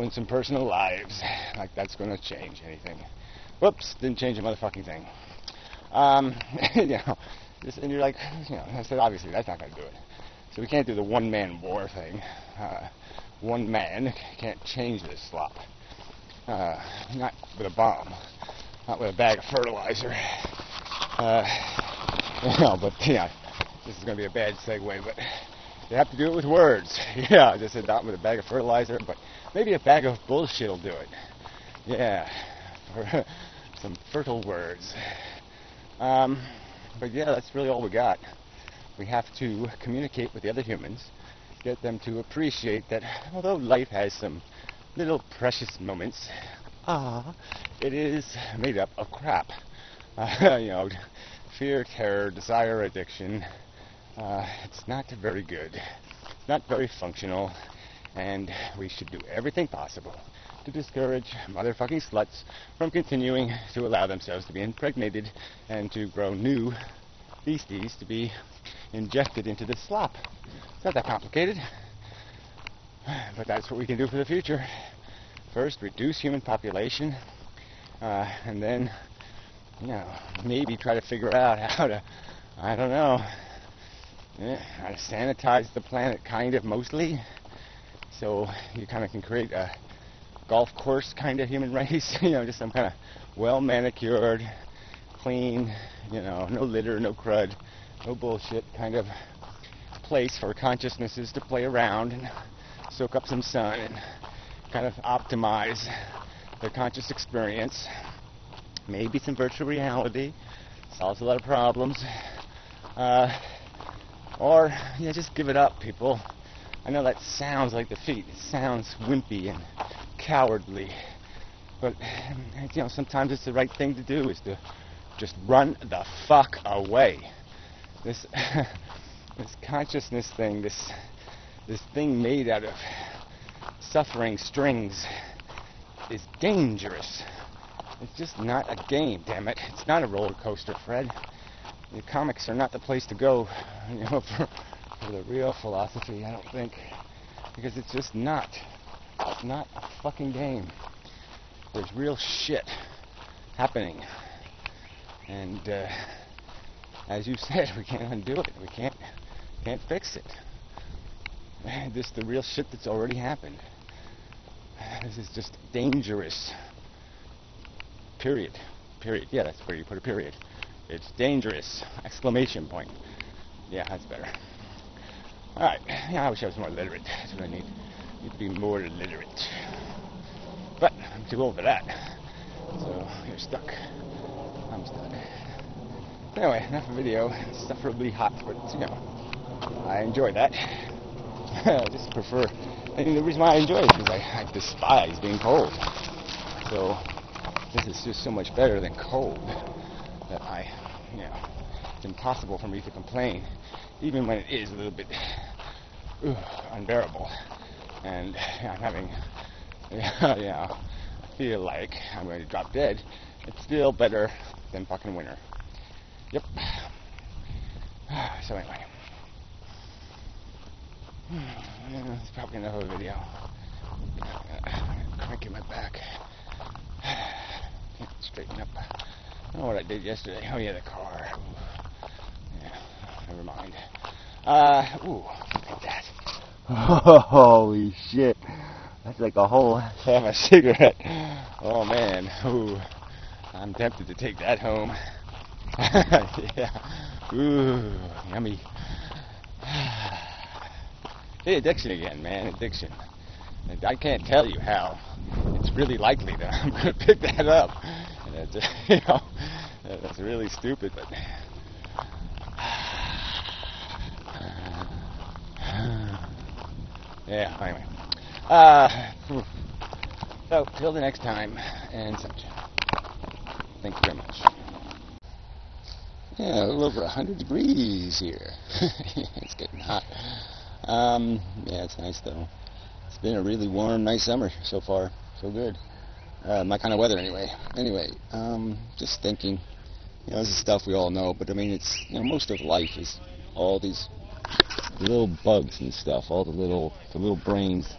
ruin some personal lives. Like that's going to change anything. Whoops, didn't change a motherfucking thing. You know, and you're like, you know, I said obviously that's not going to do it. So we can't do the one-man war thing. One man can't change this slop. Not with a bomb. Not with a bag of fertilizer. You know, but yeah, this is going to be a bad segue, but you have to do it with words. Yeah, I just said not with a bag of fertilizer, but maybe a bag of bullshit will do it. Yeah, for some fertile words. But yeah, that's really all we got. We have to communicate with the other humans, get them to appreciate that although life has some little precious moments, it is made up of crap. You know, fear, terror, desire, addiction. It's not very good. It's not very functional, and we should do everything possible to discourage motherfucking sluts from continuing to allow themselves to be impregnated and to grow new beasties to be injected into this slop. It's not that complicated, but that's what we can do for the future. First, reduce human population, and then, you know, maybe try to figure out how to, I don't know, how to sanitize the planet, kind of, mostly, so you kind of can create a golf course kind of human race, you know, just some kind of well-manicured, clean, you know, no litter, no crud, no bullshit kind of place for consciousnesses to play around and soak up some sun and kind of optimize their conscious experience. Maybe some virtual reality solves a lot of problems. Or, yeah, just give it up, people. I know that sounds like defeat. It sounds wimpy and cowardly. But, you know, sometimes it's the right thing to do, is to just run the fuck away. This consciousness thing, this thing made out of suffering strings is dangerous. It's just not a game, damn it. It's not a roller coaster, Fred. The comics are not the place to go, you know, for the real philosophy, I don't think. Because it's just not. It's not a fucking game. There's real shit happening. And, as you said, we can't undo it. We can't fix it. This is the real shit that's already happened. This is just dangerous. Period. Yeah, that's where you put a period. It's dangerous! Exclamation point. Yeah, that's better. Alright, yeah, I wish I was more literate. That's what I need. I need to be more literate. But I'm too old for that. So you're stuck. I'm stuck. Anyway, enough of video. It's sufferably hot, but you know, I enjoy that. I just prefer. I mean, the reason why I enjoy it is because I despise being cold. So this is just so much better than cold that you know, it's impossible for me to complain, even when it is a little bit unbearable. And I'm having, yeah, I feel like I'm going to drop dead. It's still better than fucking winter. Yep. So anyway, it's probably enough of a video. Cranking my back. Can't straighten up. I don't know what I did yesterday. Oh yeah, the car. Yeah, never mind. Look at that. Holy shit. That's like a whole half a cigarette. Oh man. Ooh. I'm tempted to take that home. Yeah. Ooh, yummy. Hey, addiction again, man. Addiction. And I can't tell you how. It's really likely that I'm going to pick that up. And it's, you know, that's really stupid, but yeah, anyway. So, till the next time, and such. Thank you very much. Yeah, a little over 100 degrees here. It's getting hot. Yeah, it's nice though. It's been a really warm, nice summer so far. So good. My kind of weather anyway. Anyway, just thinking, you know, this is stuff we all know, but I mean, it's, you know, most of life is all these little bugs and stuff, all the little brains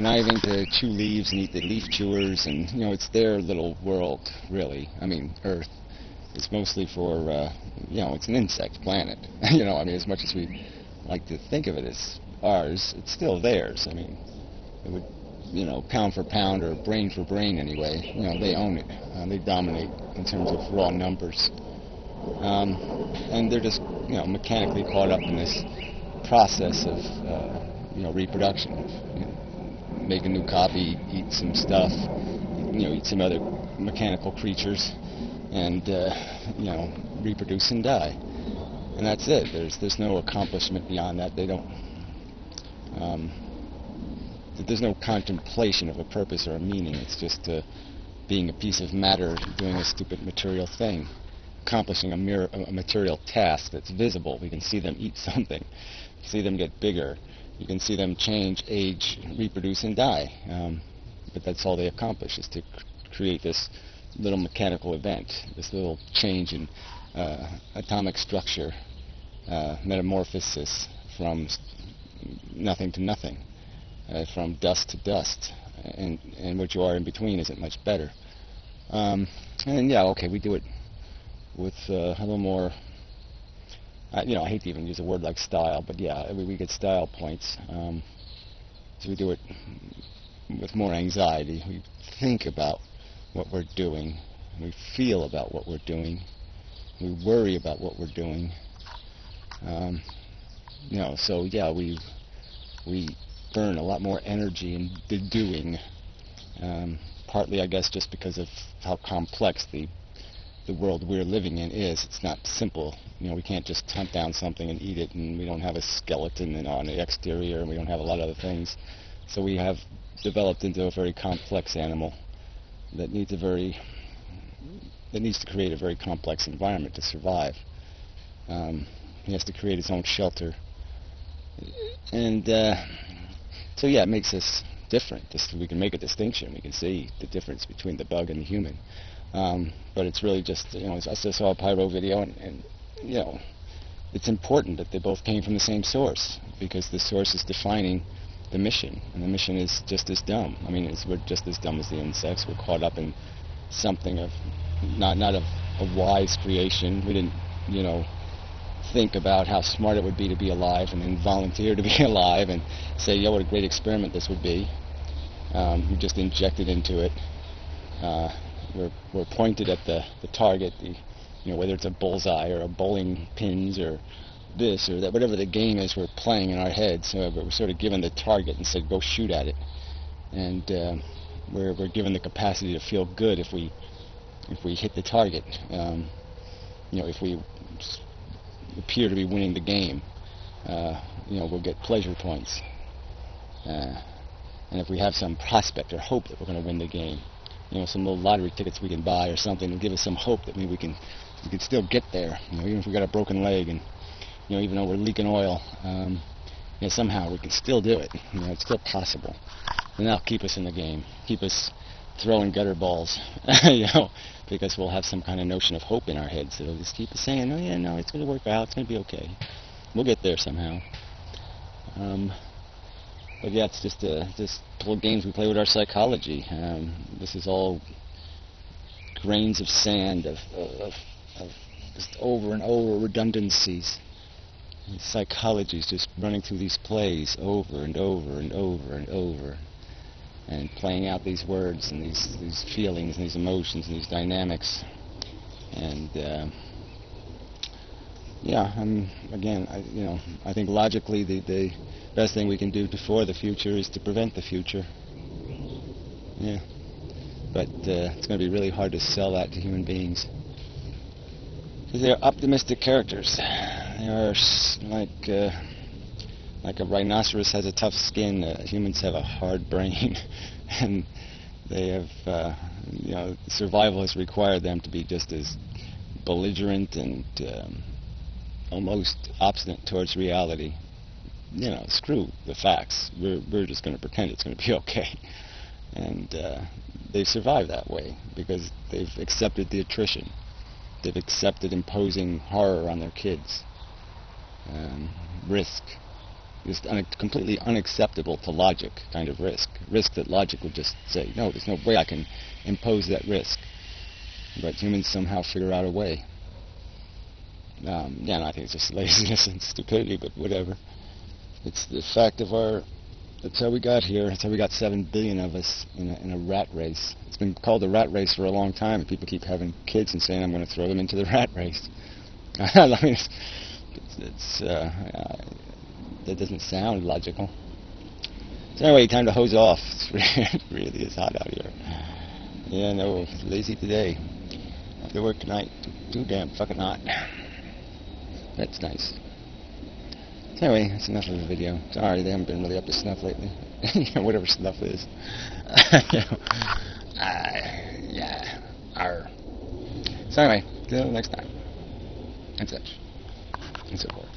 conniving to chew leaves and eat the leaf chewers, and it's their little world, really. I mean, Earth. It's mostly for, it's an insect planet. As much as we like to think of it as ours, it's still theirs. I mean, it would, pound for pound or brain for brain anyway, they own it. They dominate in terms of raw numbers. And they're just, mechanically caught up in this process of, reproduction. Make a new copy, eat some stuff, eat some other mechanical creatures, and, reproduce and die. And that's it. There's no accomplishment beyond that. They don't, there's no contemplation of a purpose or a meaning. It's just being a piece of matter doing a stupid material thing, accomplishing a material task that's visible. We can see them eat something, see them get bigger. You can see them change, age, reproduce, and die. But that's all they accomplish, is to create this little mechanical event, this little change in atomic structure, metamorphosis from nothing to nothing, from dust to dust, and what you are in between isn't much better. And yeah, okay, we do it with a little more, I hate to even use a word like style, but yeah, we get style points. So we do it with more anxiety. We think about what we're doing. We feel about what we're doing. We worry about what we're doing. So yeah, we burn a lot more energy in the doing. Partly, I guess, just because of how complex the world we're living in is. It's not simple. We can't just hunt down something and eat it, and we don't have a skeleton on the exterior, and we don't have a lot of other things. So we have developed into a very complex animal that needs to create a very complex environment to survive. He has to create his own shelter, and so yeah, it makes us different. We can make a distinction. We can see the difference between the bug and the human. But it's really just, I just saw a Pyro video, and it's important that they both came from the same source, because the source is defining the mission, and the mission is just as dumb. I mean, we're just as dumb as the insects. We're caught up in something of not of a wise creation. We didn't, think about how smart it would be to be alive, and then volunteer to be alive, and say, what a great experiment this would be. We just injected into it. We're pointed at the target, whether it's a bullseye or a bowling pins or this or that, whatever the game is we're playing in our heads. We're sort of given the target and said, go shoot at it. And we're given the capacity to feel good if we hit the target. If we appear to be winning the game, we'll get pleasure points. And if we have some prospect or hope that we're going to win the game, some little lottery tickets we can buy or something to give us some hope that maybe we can still get there. Even if we got a broken leg, and even though we're leaking oil, somehow we can still do it. It's still possible. And that'll keep us in the game, keep us throwing gutter balls, because we'll have some kind of notion of hope in our heads. It'll just keep us saying, it's going to work out, it's going to be okay. We'll get there somehow. But yeah, it's just little games we play with our psychology. This is all grains of sand of just over and over redundancies. And psychology is just running through these plays over and over and over and over, and playing out these words and these feelings and these emotions and these dynamics. And again, I think logically the best thing we can do for the future is to prevent the future. Yeah, but it's going to be really hard to sell that to human beings, because they're optimistic characters. They are like a rhinoceros has a tough skin. Humans have a hard brain, and they have survival has required them to be just as belligerent and almost obstinate towards reality. Screw the facts. We're just going to pretend it's going to be okay. And they survive that way because they've accepted the attrition. They've accepted imposing horror on their kids. Risk. Just completely unacceptable to logic kind of risk. Risk that logic would just say, no, there's no way I can impose that risk. But humans somehow figure out a way. Yeah, no, I think it's just laziness and stupidity, but whatever. It's the fact of our... That's how we got here. That's how we got 7 billion of us in a rat race. It's been called a rat race for a long time, and people keep having kids and saying, I'm going to throw them into the rat race. I mean, that doesn't sound logical. So anyway, time to hose off. It really is hot out here. Yeah, no, lazy today. Have to work tonight. Too damn fucking hot. That's nice. So anyway, that's enough of the video. Sorry, they haven't been really up to snuff lately. Whatever snuff is. Yeah. Arr. So anyway, till next time. And such. And so forth.